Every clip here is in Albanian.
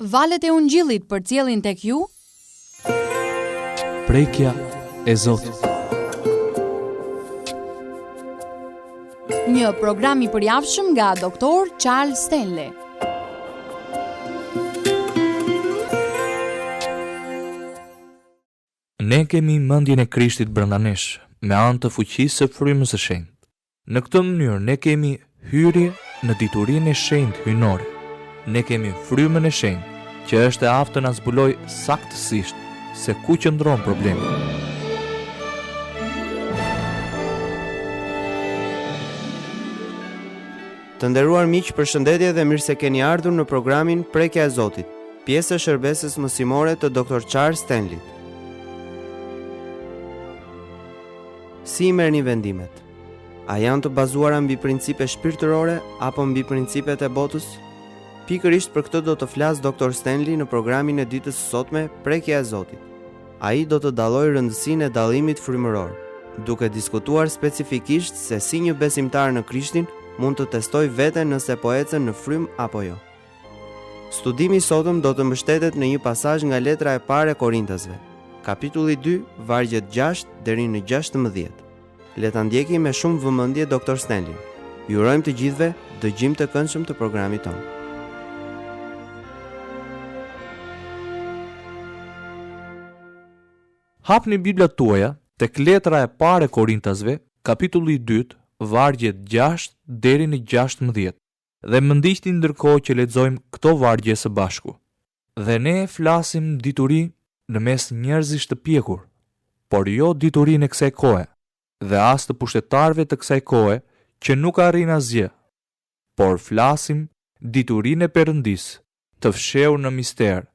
Valët e Ungjillit përcjellin tek ju Prekja e Zotit. një program i përjavshëm nga Dr. Charles Stanley. Ne kemi mendjen e Krishtit brenda nesh, me anë të fuqisë së frymës së shenjtë. Në këtë mënyrë ne kemi hyrje në diturinë e shenjtë hyjnore. Ne kemi frymën e shenjtë, që është e aftë të na zbulojë saktësisht se ku qëndron problemi. Të nderuar miq, përshëndetje dhe mirë se keni ardhur në programin Prekja e Zotit, pjesë e shërbesës mësimore të Dr. Charles Stanley. Si i merrni vendimet? A janë të bazuara mbi principe shpirtërore apo mbi principet e botës? Pikërisht për këtë do të flas Dr. Stanley në programin e ditës së sotme Prekja e Zotit. Ai do të dallojë rëndësinë e dallimit frymëror, duke diskutuar specifikisht se si një besimtar në Krishtin mund të testoj veten nëse po ecën në frym apo jo. Studimi i sotëm do të mbështetet në një pasazh nga letra e parë e Korintasve, kapitulli 2, vargjet 6 deri në 16. Le ta ndjekim me shumë vëmendje Dr. Stanley. Ju urojmë të gjithëve dëgjim të këndshëm të programit tonë. Hapni Biblat tuaja tek letra e parë e Korintasve, kapitulli 2, vargjet 6 deri në 16, dhe më ndiqni ndërkohë që lexojmë këto vargje së bashku. Dhe ne flasim dituri në mes njerëzish të pjekur, por jo diturinë e kësaj kohe, dhe as të pushtetarëve të kësaj kohe që nuk arrin asgjë, por flasim diturinë e Perëndisë, të fshehur në mister,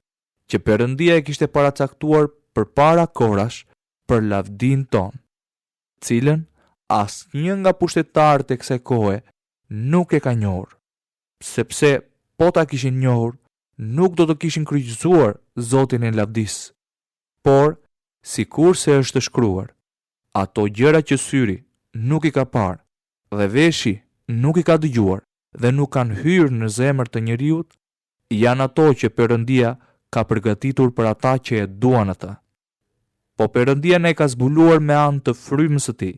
që Perëndia e kishte paracaktuar përpara korash për lavdin ton, cilën asnjë nga pushtetarët e kësaj kohe nuk e ka njohur, sepse po ta kishin njohur, nuk do të kishin kryqëzuar Zotin e lavdisë. Por, sikur se është shkruar, ato gjëra që syri nuk i ka parë, dhe veshi nuk i ka dëgjuar, dhe nuk kanë hyrë në zemër të njeriut, janë ato që Perëndia ka përgatitur për ata që e duan atë. Po Perëndia ne ka zbuluar me anë të frymës së tij,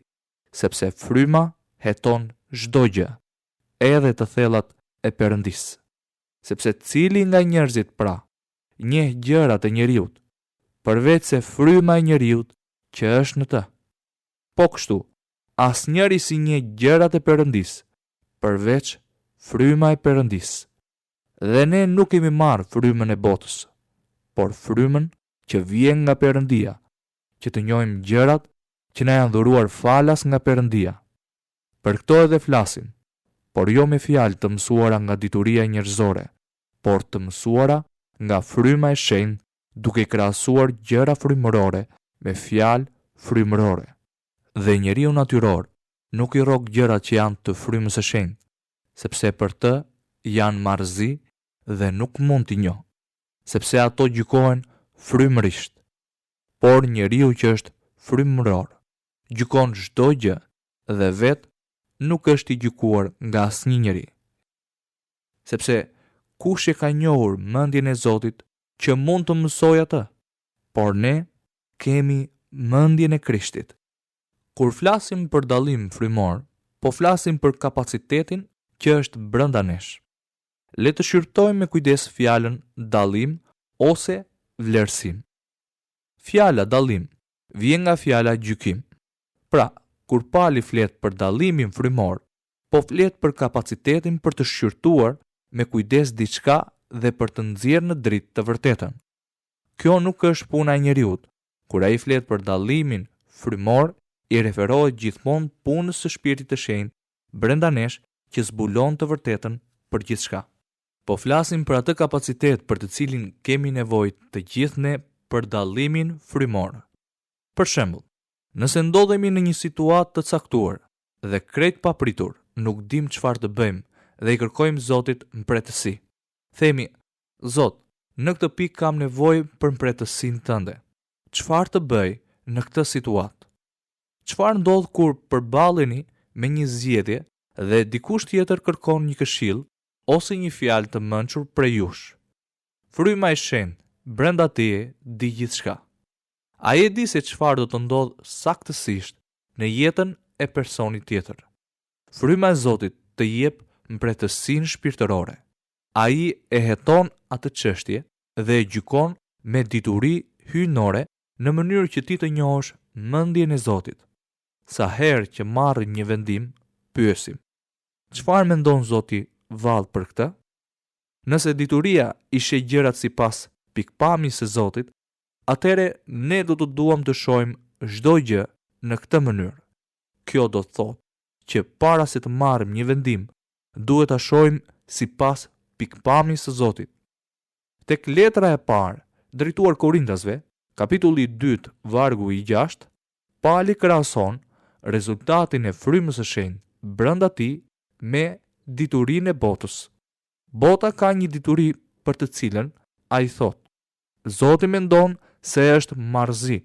sepse fryma heton çdo gjë, edhe të thellat e Perëndisë. Sepse cili nga njerëzit pra njeh gjërat e njeriut, përveç se fryma e njeriut që është në të. Po kështu, asnjëri si njeh gjërat e Perëndisë, përveç fryma e Perëndisë. Dhe ne nuk kemi marrë frymën e botës, por frymën që vjen nga Perëndia, që të njohim gjërat që na janë dhuruar falas nga Perëndia. Për këto edhe flasim, por jo me fjalë të mësuara nga dituria njerëzore, por të mësuara nga fryma e shenjtë, duke krahasuar gjëra frymërore me fjalë frymërore. Dhe njeriu natyror nuk i rrok gjërat që janë të frymës së shenjtë, sepse për të janë marrëzi dhe nuk mund t'i njohë, sepse ato gjykohen frymërisht. Por njeriu që është frymëror gjykon çdo gjë dhe vetë nuk është i gjykuar nga asnjë njeri. Sepse kush e ka njohur mendjen e Zotit që mund të mësojë atë? Por ne kemi mendjen e Krishtit. Kur flasim për dallim frymor, po flasim për kapacitetin që është brenda nesh. Le të shqyrtojmë me kujdes fjalën dallim ose vlerësim. Fjala dallim vjen nga fjala gjykim. Pra, kur Pali flet për dallimin frymor, po flet për kapacitetin për të shqyrtuar me kujdes diçka dhe për të nxjerrë në dritë të vërtetën. Kjo nuk është puna e njeriut. Kur ai flet për dallimin frymor, i referohet gjithmonë punës së Shpirtit të Shenjtë brenda nesh që zbulon të vërtetën për gjithçka. Po flasim për atë kapacitet për të cilin kemi nevojë të gjithë ne për dallimin frymor. Për shembull, nëse ndodhemi në një situatë të caktuar dhe krejt papritur nuk dim çfarë të bëjmë dhe i kërkojmë Zotit mbretësi. Themi, Zot, në këtë pikë kam nevojë për mbretësinë tënde. Çfarë të bëj në këtë situatë? Çfarë ndodh kur përballeni me një zgjedhje dhe dikush tjetër kërkon një këshill ose një fjalë të mençur prej jush? Fryma e shenjtë brenda teje di gjithçka. Ai e di se çfarë do të ndodhë saktësisht në jetën e personit tjetër. Fryma e Zotit të jep mbretësinë shpirtërore. Ai e heton atë çështje dhe e gjykon me dituri hyjnore në mënyrë që ti të njohësh mendjen e Zotit. Sa herë që marrim një vendim, pyesim: çfarë mendon Zoti vallë për këtë? Nëse dituria i sheh gjërat sipas pikpamjes së Zotit, atëre ne do të duam të shohim çdo gjë në këtë mënyrë. Kjo do të thotë që para se të marrim një vendim, duhet ta shohim sipas pikpamjes së Zotit. Tek letra e parë drejtuar Korintasve, kapitulli 2, vargu i 6, Pali krahason rezultatin e frymës së shenjtë brenda tij me diturinë e botës. Bota ka një dituri për të cilën ai thotë: Zoti mendon se është marrëzi.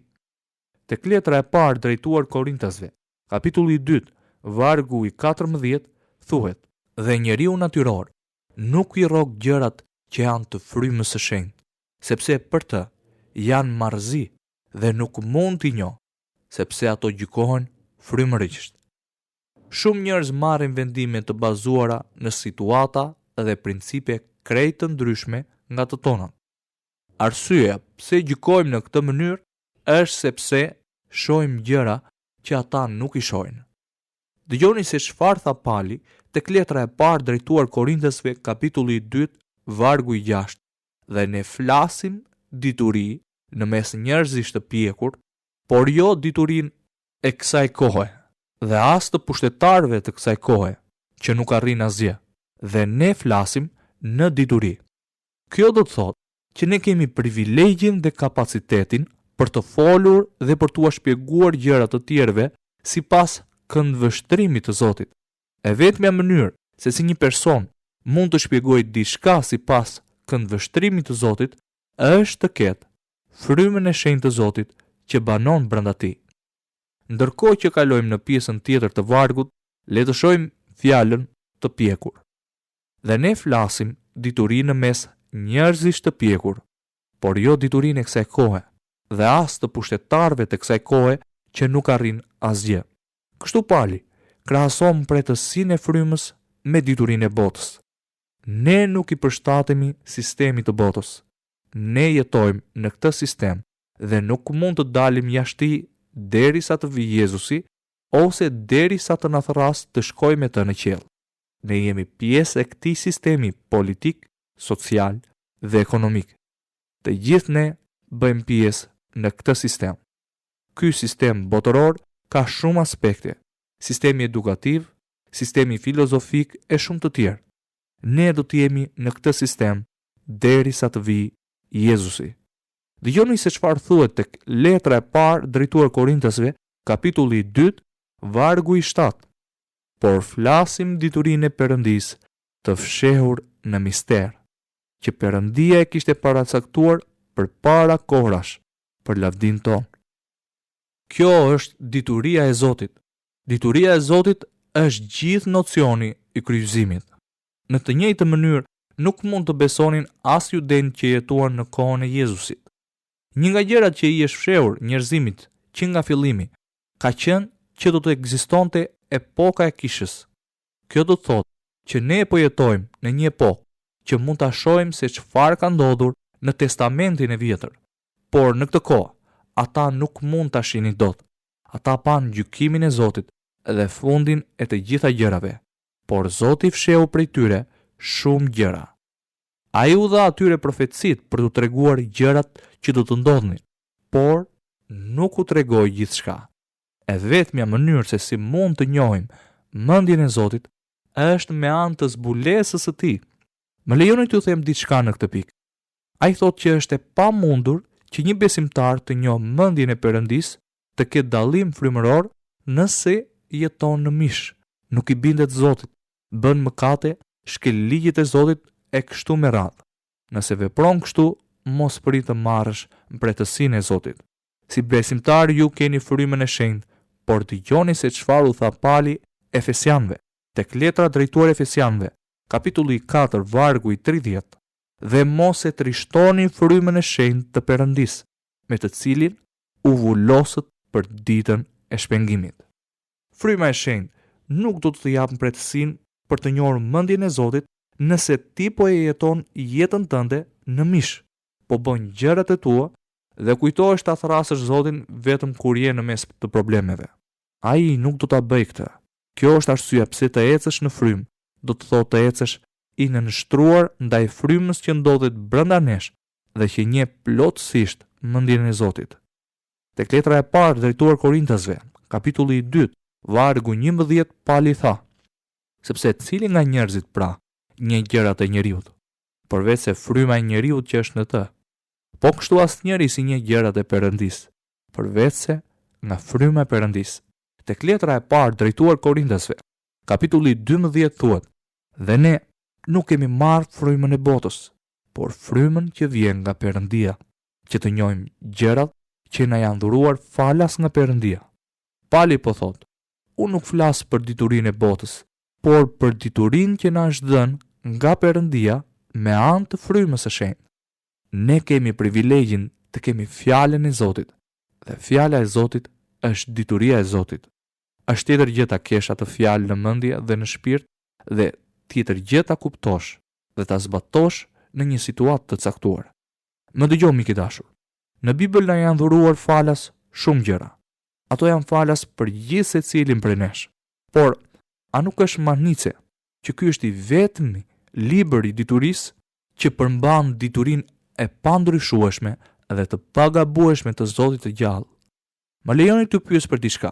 Tek letra e parë drejtuar Korintasve, kapitulli 2, vargu i 14, thuhet: dhe njeriu natyror nuk i rrok gjërat që janë të frymës së shenjtë, sepse për të janë marrëzi dhe nuk mund t'i njohë, sepse ato gjykohen frymërisht. Shumë njerëz marrin vendime të bazuara në situata dhe principe krejt të ndryshme nga të tonat. Arsyeja pse gjykojmë në këtë mënyrë është sepse shohim gjëra që ata nuk i shohin. Dëgjoni se çfarë tha Pali tek letra e parë drejtuar Korintasve, kapitulli 2, vargu i 6. Dhe ne flasim dituri në mes njerëzish të pjekur, por jo diturinë e kësaj kohe, dhe as të pushtetarëve të kësaj kohe, që nuk arrin asgjë. Dhe ne flasim në dituri. Kjo do të thotë që ne kemi privilegjin dhe kapacitetin për të folur dhe për t'u shpjeguar gjëra të tjerëve sipas këndvështrimit të Zotit. E vetmja mënyrë se si një person mund të shpjegojë diçka sipas këndvështrimit të Zotit është të ketë frymën e shenjtë të Zotit që banon brenda tij. Ndërkohë që kalojmë në pjesën tjetër të vargut, le të shohim fjalën të pjekur. Dhe ne flasim diturinë në mes njerëzish të pjekur, por jo diturinë e kësaj kohe, dhe as të pushtetarëve të kësaj kohe që nuk arrin asgjë. Kështu Pali krahason mbretësinë e frymës me diturinë e botës. Ne nuk i përshtatemi sistemit të botës. Ne jetojmë në këtë sistem dhe nuk mund të dalim jashtë tij derisa të vijë Jezusi ose derisa të na thrasë të shkojmë me të në qiell. Ne jemi pjesë e këtij sistemi politik, social dhe ekonomik. Të gjithë ne bëjmë pjesë në këtë sistem. Ky sistem botëror ka shumë aspekte: sistemi edukativ, sistemi filozofik e shumë të tjerë. Ne do të jemi në këtë sistem derisa të vijë Jezusi. Dëgjoni se çfarë thuhet tek letra e parë drejtuar Korintasve, kapitulli 2, vargu i 7. Por flasim diturinë e Perëndisë të fshehur në mister, që Perëndia e kishte paracaktuar përpara kohërash për lavdin ton. Kjo është dituria e Zotit. Dituria e Zotit është gjithë nocioni i kryqëzimit. Në të njëjtën mënyrë nuk mund të besonin as judenët që jetuan në kohën e Jezusit. Një nga gjërat që i është fshehur njerëzimit që nga fillimi ka qenë që do të ekzistonte epoka e kishës. Kjo do të thotë që ne po jetojmë në një epokë që mund ta shohim se çfarë ka ndodhur në Testamentin e Vjetër. Por në këtë kohë ata nuk mund ta shihnin dot. Ata pan gjykimin e Zotit dhe fundin e të gjitha gjërave. Por Zoti fsheu prej tyre shumë gjëra. Ai u dha atyre profecit për t'u treguar gjërat që do të ndodhin, por nuk u tregoi gjithçka. E vetmja mënyrë se si mund të njohim mendjen e Zotit është me anë të zbulesës së tij. Më lejoni t'ju them diçka në këtë pikë. Ai thotë që është e pamundur që një besimtar të njohë mendjen e Perëndisë, të ketë dallim frymëror nëse jeton në mish, nuk i bindet Zotit, bën mëkate, shkel ligjet e Zotit e kështu me radhë. Nëse vepron kështu, mos prit të marrësh mbretësinë e Zotit. Si besimtar ju keni frymën e shenjtë, por dëgjoni se çfarë u tha Pali Efesianëve, tek letra drejtuar Efesianëve, kapitulli 4, vargu i 30. dhe mos e trishtoni frymën e shenjtë të Perëndisë, me të cilin u vullosët për ditën e shpengimit. Fryma e shenjtë nuk do të japë mbretësinë për të njohur mendjen e Zotit nëse ti po e jeton jetën tënde në mish, po bën gjërat e tua dhe kujtohesh ta thrasësh Zotin vetëm kur je në mes të problemeve. Ai nuk do ta bëj këtë. Kjo është arsyeja pse të ecësh në frymë, do të thotë të ecësh i nënshtruar ndaj frymës që ndodhet brenda nesh dhe që njeh plotësisht mendjen e Zotit. Tek letra e parë drejtuar Korintasve, kapitulli 2, vargu 11, Pali tha: sepse cili nga njerëzit pra njeh gjërat e njeriut, përveç se fryma e njeriut që është në të. Po kështu asnjëri si njeh gjërat e Perëndisë, përveç se nga fryma e Perëndisë. Tek letra e parë drejtuar Korintasve, kapitulli 12 thuhet: dhe ne nuk kemi marrë frymën e botës, por frymën që vjen nga Perëndia, që të njohim gjërat që na janë dhuruar falas nga Perëndia. Pali po thot: unë nuk flas për diturinë e botës, por për diturinë që na është dhënë nga Perëndia me anë të frymës së shenjtë. Ne kemi privilegjin të kemi fjalën e Zotit, dhe fjala e Zotit është dituria e Zotit. Është tjetër gjë ta kesh atë fjalë në mendje dhe në shpirt, dhe tjetër gjë ta kuptosh dhe ta zbatosh në një situatë të caktuar. Më dëgjoj miq i dashur. Në Bibël na janë dhuruar falas shumë gjëra. Ato janë falas për gjithë secilin prej nesh. Por a nuk është manice që ky është i vetmi libër i diturisë që përmban diturinë e pandryshueshme dhe të pagabueshme të Zotit të gjallë? Më lejoni të pyes për diçka.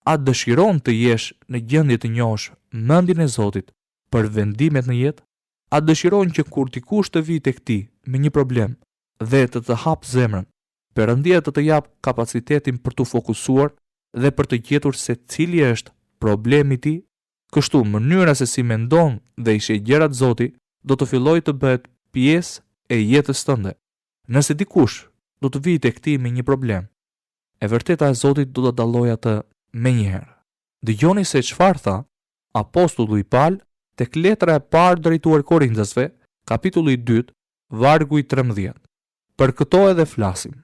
A dëshiron të jesh në gjendje të njohësh mendjen e Zotit për vendimet në jetë? A dëshiron që kur dikush të vijë tek ti me një problem dhe të hap zemrën, Perëndia të jap kapacitetin për të fokusuar dhe për të gjetur se cili është problemi i tij? Kështu mënyra se si mendon dhe i sheh gjërat Zoti do të fillojë të bëhet pjesë e jetës tënde. Nëse dikush do të vijë tek ti me një problem, e vërteta e Zotit do të dallojë atë menjëherë. Dëgjoni se çfarë tha apostulli Paul tek letra e parë drejtuar Korintasve, kapitulli 2, vargu i 13. Për këto edhe flasim,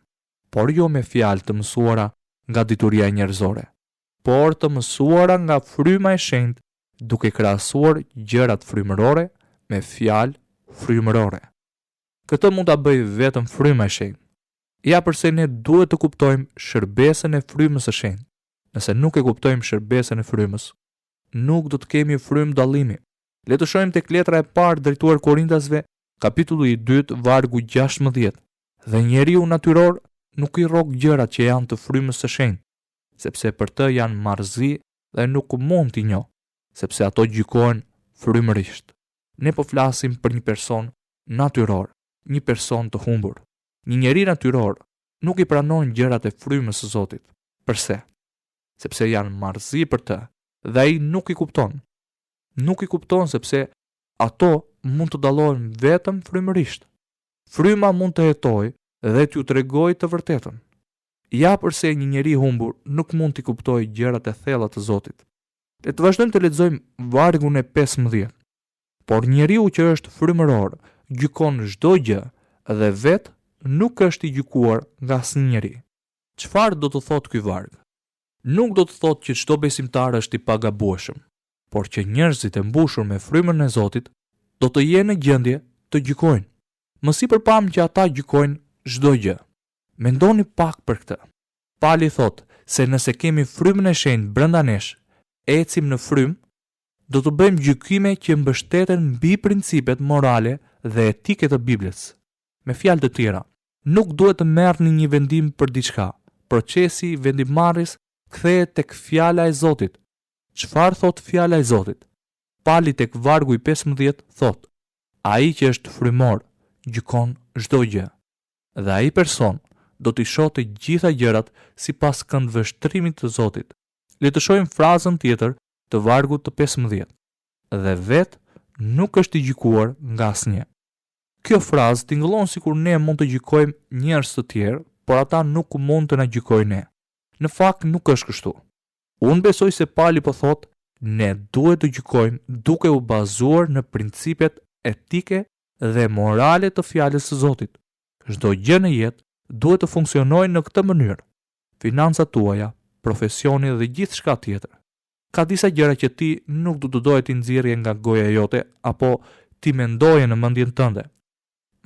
por jo me fjalë të mësuara nga dituria njerëzore, por të mësuara nga fryma e shenjtë, duke krahasuar gjërat frymërore me fjalë frymërore. Këtë mund ta bëjë vetëm fryma e shenjtë. Ja përse ne duhet të kuptojmë shërbesën e frymës së shenjtë. Nëse nuk e kuptojmë shërbesën e frymës, nuk do të kemi frymë dallimi. Le të shohim tek letra e parë drejtuar Korintasve, kapitulli 2, vargu 16. Dhe njeriu natyror nuk i rrok gjërat që janë të frymës së shenjtë, sepse për të janë marrëzi dhe nuk mund t'i njoh, sepse ato gjykohen frymërisht. Ne po flasim për një person natyror, një person të humbur. Një njeri natyror nuk i pranon gjërat e frymës së Zotit. Përse? Sepse janë marrëzi për të dhe ai nuk i kupton. Nuk i kupton sepse ato mund të dallohen vetëm frymërisht. Fryma mund të hetojë dhe t'ju tregojë të vërtetën. Ja përse një njeri humbur nuk mund t'i kuptojë gjërat e thella të Zotit. Le të vazhdojmë të lexojmë vargun e 15. Por njeriu që është frymëror gjykon çdo gjë dhe vetë nuk është i gjykuar nga asnjëri. Çfarë do të thotë ky varg? Nuk do të thotë që çdo besimtar është i pagabueshëm, por që njerëzit e mbushur me frymën e Zotit do të jenë në gjendje të gjykojnë. Më sipërpam që ata gjykojnë çdo gjë. Mendoni pak për këtë. Pali thotë se nëse kemi frymën e shenjtë brenda nesh, ecim në frymë, do të bëjmë gjykime që mbështeten mbi principet morale dhe etike të Biblës. Me fjalë të tjera, nuk duhet të merrni një vendim për diçka. Procesi i vendimarrjes kthehet tek fjala e Zotit. Çfarë thot fjala e Zotit? Pali tek vargu i 15 thot: ai që është frymor gjykon çdo gjë, dhe ai person do t'i shohë të gjitha gjërat sipas këndvështrimit të Zotit. Le të shohim frazën tjetër të vargut të 15. Dhe vetë nuk është i gjykuar nga asnjë. Kjo frazë tingëllon sikur ne mund të gjykojmë njerëz të tjerë, por ata nuk mund të na gjykojnë ne. Në fakt nuk është kështu. Unë besoj se Pali po thotë, ne duhet të gjykojmë duke u bazuar në principet etike dhe morale të fjalës së Zotit. Çdo gjë në jetë duhet të funksionojë në këtë mënyrë. Financat tuaja, profesioni dhe gjithçka tjetër. Ka disa gjëra që ti nuk do të doje t'i nxjerrje nga goja jote apo ti mendoje në mendjen tënde.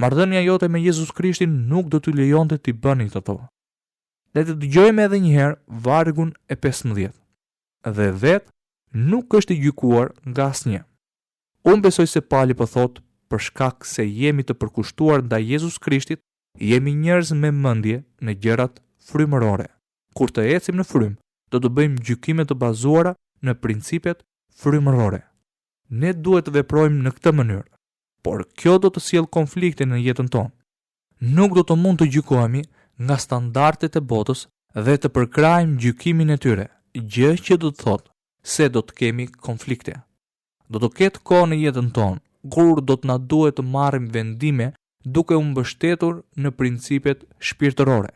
Marrëdhënia jote me Jezus Krishtin nuk do t'ju lejonte t'i bëni këto. Le të dëgjojmë edhe një herë vargun e 15. Dhe vetë nuk është i gjykuar nga asnjë. Unë besoj se Pali po thotë për shkak se jemi të përkushtuar ndaj Jezus Krishtit, jemi njerëz me mendje në gjërat frymërore. Kur të ecim në frym, do të bëjmë gjykime të bazuara në principet frymërore. Ne duhet të veprojmë në këtë mënyrë, por kjo do të sjellë konflikte në jetën tonë. Nuk do të mund të gjykohemi nga standardet e botës dhe të përkrajmë gjykimin e tyre, gjë që do të thotë se do të kemi konflikte. Do të ketë kohë në jetën tonë kur do të na duhet të marrim vendime duke u mbështetur në principet shpirtërore.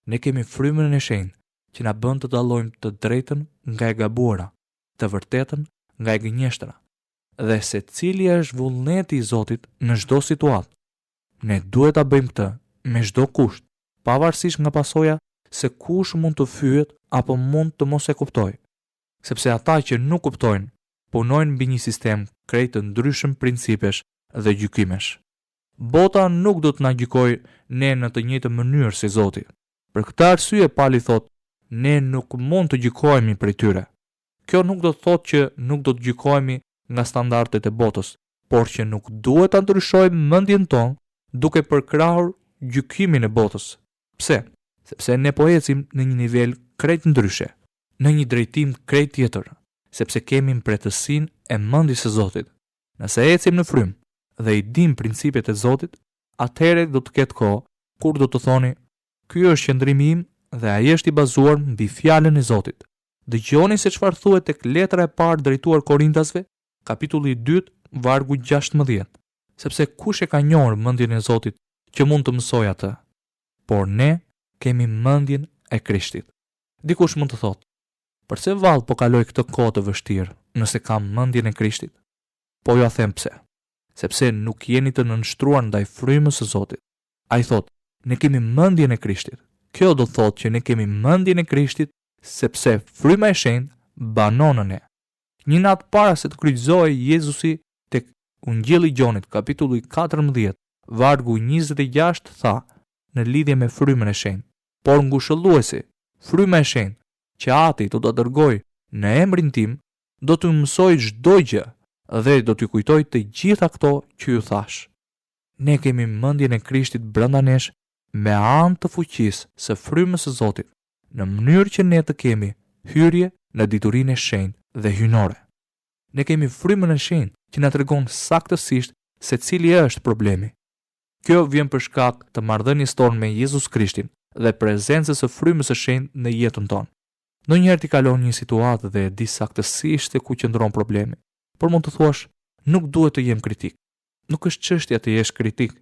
Ne kemi frymën e shenjtë që na bën të dallojmë të drejtën nga e gabuara, të vërtetën nga e gënjeshtra, dhe se cili është vullneti i Zotit në çdo situatë. Ne duhet ta bëjmë këtë me çdo kusht, pavarësisht nga pasoja se kush mund të fyet apo mund të mos e kuptojë. Sepse ata që nuk kuptojnë, punojnë mbi një sistem krejt të ndryshëm principesh dhe gjykimesh. Bota nuk do të na gjykojë ne në të njëjtën mënyrë si Zoti. Për këtë arsye Pali thotë, ne nuk mund të gjykohemi prej tyre. Kjo nuk do të thotë që nuk do të gjykohemi nga standardet e botës, por që nuk duhet ta ndryshojmë mendjen tonë duke përkrahur gjykimin e botës. Pse? Sepse ne po ecim në një nivel krejt ndryshe, në një drejtim krejt tjetër, sepse kemi mbretësinë e mendjes së Zotit. Nëse ecim në frym dhe i dim principet e Zotit, atëherë do të ketë kohë kur do të thoni, ky është qëndrimi im dhe ai është i bazuar mbi fjalën e Zotit. Dëgjoni se çfarë thuhet tek letra e parë drejtuar Korintasve, kapitulli 2, vargu 16. Sepse kush e ka njohur mendjen e Zotit që mund të mësojë atë? Por ne kemi mendjen e Krishtit. Dikush mund të thotë, përse vallë po kaloj këtë kohë të vështirë nëse kam mendjen e Krishtit? Po ju a them pse. Sepse nuk jeni të nënshtruar ndaj frymës së Zotit. Ai thotë, ne kemi mendjen e Krishtit. Kjo do thotë që ne kemi mendjen e Krishtit sepse fryma e shenjtë banon në ne. Një natë para se të kryqëzohej Jezusi tek Ungjilli i Gjonit, kapitulli 14, vargu 26 tha në lidhje me frymën e shenjtë, por ngushëlluesi, fryma e shenjtë që Ati do ta dërgoj në emrin tim, do t'ju mësoj çdo gjë dhe do t'ju kujtoj të gjitha këto që ju thash. Ne kemi mendjen e Krishtit brenda nesh me anë të fuqisë së frymës së Zotit, në mënyrë që ne të kemi hyrje në diturinë e shenjtë dhe hynore. Ne kemi frymën e shenjtë që na tregon saktësisht se cili është problemi. Kjo vjen për shkak të marrëdhënies tonë me Jezus Krishtin dhe prezencës së frymës së shenjtë në jetën tonë. Ndonjëherë ti kalon një situatë dhe e di saktësisht se ku qëndron problemi, por mund të thuash, nuk duhet të jem kritik. Nuk është çështja të jesh kritik.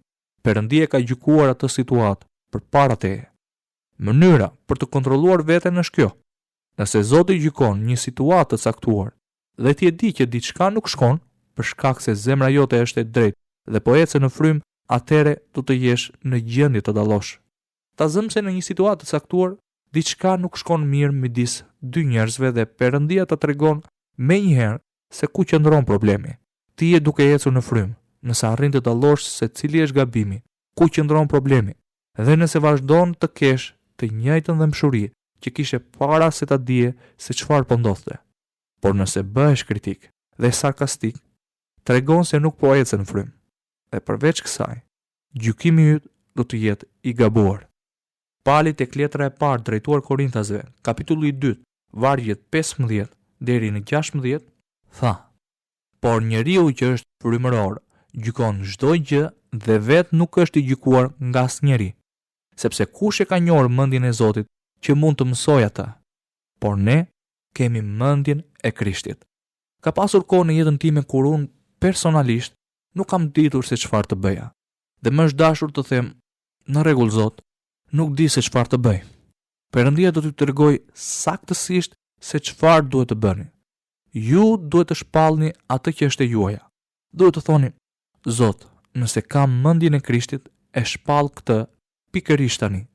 Perëndia ka gjykuar atë situatë përpara teje. Mënyra për të kontrolluar veten është kjo. Nëse Zoti gjykon një situatë të caktuar dhe ti e di që diçka nuk shkon për shkak se zemra jote është e drejtë dhe po ecë në frym, atëre do të jesh në gjendje të dallosh. Ta zëm se në një situatë të caktuar diçka nuk shkon mirë midis dy njerëzve dhe Perëndia ta tregon menjëherë se ku qëndron problemi. Ti je duke ecur në frym, nëse arrin të dallosh se cili është gabimi, ku qëndron problemi, dhe nëse vazhdon të kesh të njëjtën dëmshuri që kishe para se ta dije se çfarë po ndodhte. Por nëse bëhesh kritik dhe sarkastik, tregon se nuk po ecën në frym. Dhe përveç kësaj, gjykimi yt do të jetë i gabuar. Pali tek letra e parë drejtuar Korintasve, kapitulli 2, vargjet 15 deri në 16, tha: Por njeriu që është frymëror gjykon çdo gjë dhe vetë nuk është i gjykuar nga asnjëri, sepse kush e ka njohur mendjen e Zotit që mund të mësojë atë? Por ne kemi mendjen e Krishtit. Ka pasur kohë në jetën time kur unë personalisht nuk kam ditur se çfarë të bëja. Dhe më është dashur të them, në rregull Zot, nuk di se çfarë të bëj. Perëndia do t'ju tregoj saktësisht se çfarë duhet të bëni. Ju duhet të shpallni atë që është e juaja. Duhet të thoni, Zot, nëse kam mendjen e Krishtit, e shpall këtë pikërisht tani.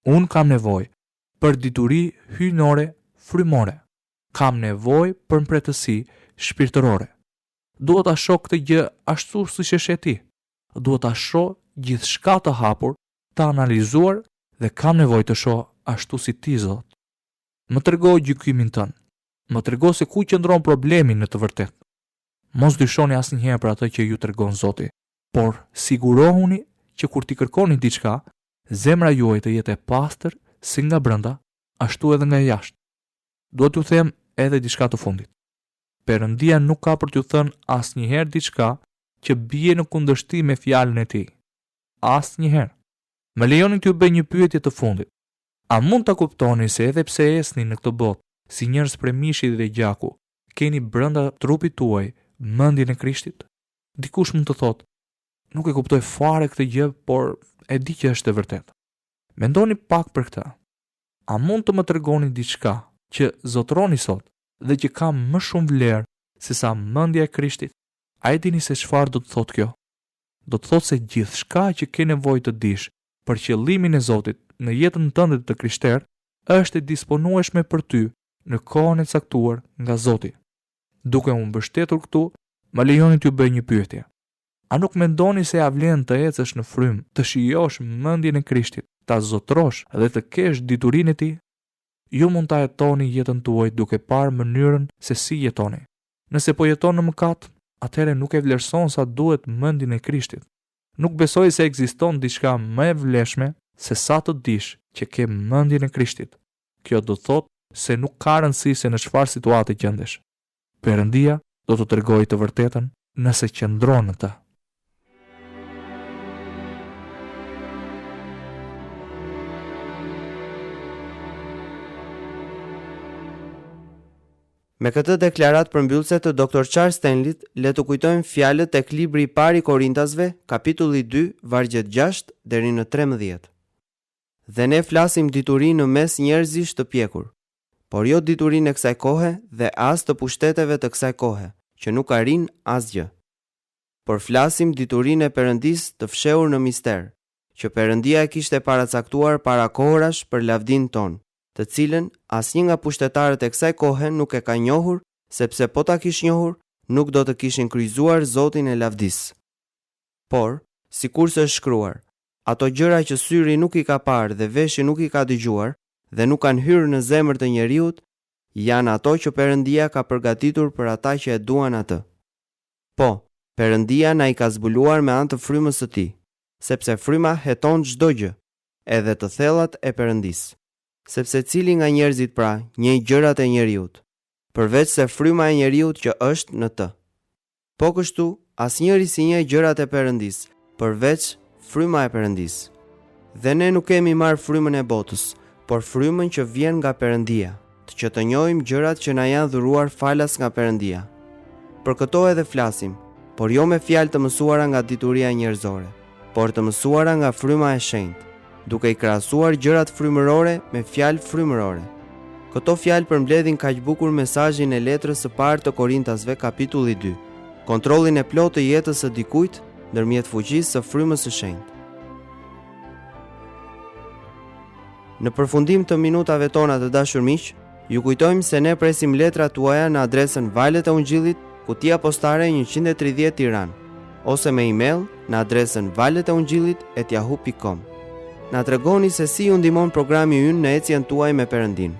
Unë kam nevojë për dituri hyjnore frymore. Kam nevojë për mbretësi shpirtërore. Duhet ta shoh këtë gjë ashtu siç e sheh ti. Duhet ta shoh gjithçka të hapur, të analizuar dhe kam nevojë të shoh ashtu si ti, Zot. Më trego gjykimin tënd. Më trego se ku qëndron problemi në të vërtetë. Mos dyshoni asnjëherë për atë që ju tregon Zoti, por sigurohuni që kur ti kërkoni diçka, zemra juaj të jetë e pastër si nga brenda, ashtu edhe nga jashtë. Duhet t'ju them edhe diçka të fundit. Perëndia nuk ka për t'ju thënë asnjëherë diçka që bie në kundërshtim me fjalën e tij. Asnjëherë. Më lejoni t'ju bëj një pyetje të fundit. A mund ta kuptoni se edhe pse esni në këtë botë si njerëz prej mishit dhe gjaku, keni brenda trupit tuaj mendjen e Krishtit? Dikush mund të thotë, nuk e kuptoj fare këtë gjë, por e di që është e vërtetë. Mendoni pak për këtë. A mund të më tregoni diçka që zotroni sot dhe që ka më shumë vlerë se sa mendja e Krishtit? A e dini se çfarë do të thotë kjo? Do të thotë se gjithçka që ke nevojë të dish për qëllimin e Zotit në jetën tënde të krishterë është e disponueshme për ty në kohën e caktuar nga Zoti. Duke u mbështetur këtu, më lejoni t'ju bëj një pyetje. A nuk mendoni se ja vlen të ecësh në frymë, të shijosh mendjen e Krishtit, ta zotrosh dhe të kesh diturinë e tij? Ju mund ta jetoni jetën tuaj duke parë mënyrën se si jetoni. Nëse po jeton në mëkat, atëherë nuk e vlerëson sa duhet mendjen e Krishtit. Nuk besoj se ekziston diçka më e vlefshme se sa të dish që ke mendjen e Krishtit. Kjo do të thotë se nuk ka rëndësi se në çfarë situate gjendesh. Perëndia do të tregojë të vërtetën nëse qëndron në të. Me këtë deklarat përmbyllëse të Dr. Charles Stanleyt, le të kujtojmë fjalët tek libri i parë i Korintasve, kapitulli 2, vargjet 6 deri në 13. Dhe ne flasim dituri në mes njerëzish të pjekur, por jo diturinë e kësaj kohe dhe as të pushteteve të kësaj kohe, që nuk arrin asgjë. Por flasim diturinë e Perëndisë të fshehur në mister, që Perëndia e kishte paracaktuar para kohërash për lavdinë tonë, të cilën asnjë nga pushtetarët e kësaj kohe nuk e ka njohur, sepse po ta kish njohur, nuk do të kishin kryqëzuar Zotin e lavdisë. Por, sikurse është shkruar, ato gjëra që syri nuk i ka parë dhe veshi nuk i ka dëgjuar dhe nuk kanë hyrë në zemër të njeriut, janë ato që Perëndia ka përgatitur për ata që e duan atë. Po, Perëndia na i ka zbuluar me anë të frymës së tij, sepse fryma heton çdo gjë, edhe të thellat e Perëndisë. Sepse cili nga njerëzit pra njeh gjërat e njeriut, përveç se fryma e njeriut që është në të. Po kështu, asnjëri si njeh gjërat e Perëndisë, përveç fryma e Perëndisë. Dhe ne nuk kemi marrë frymën e botës, por frymën që vjen nga Perëndia, që të njohim gjërat që na janë dhuruar falas nga Perëndia. Për këto edhe flasim, por jo me fjalë të mësuara nga dituria njerëzore, por të mësuara nga fryma e shenjtë, duke i krahasuar gjërat frymërore me fjalë frymërore. Këto fjalë përmbledhin kaq bukur mesazhin e letrës së parë të Korintasve, kapitulli 2, kontrollin e plotë të jetës së dikujt ndërmjet fuqisë së frymës së shenjtë. Në përfundim të minutave tona të dashur miq, ju kujtojmë se ne presim letrat tuaja në adresën Valët e Ungjillit, kutia postare 130 Tiranë, ose me email në adresën valetëungjillit@yahoo.com. Na tregoni se si ju ndihmon programi ynë në ecjen tuaj me Perëndin.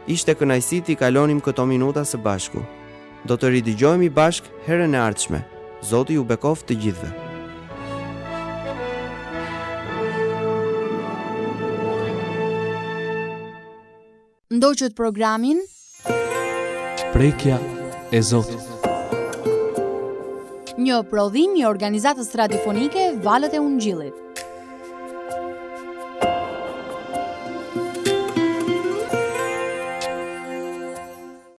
Ishte kënaqësi t'i kalonim këto minuta së bashku. Do të ridëgjojmë bashkë herën e ardhshme. Zoti ju bekoft të gjithëve. Ndoqët programin Prekja e Zotit. një prodhim i organizatës radiofonike Valët e Ungjillit.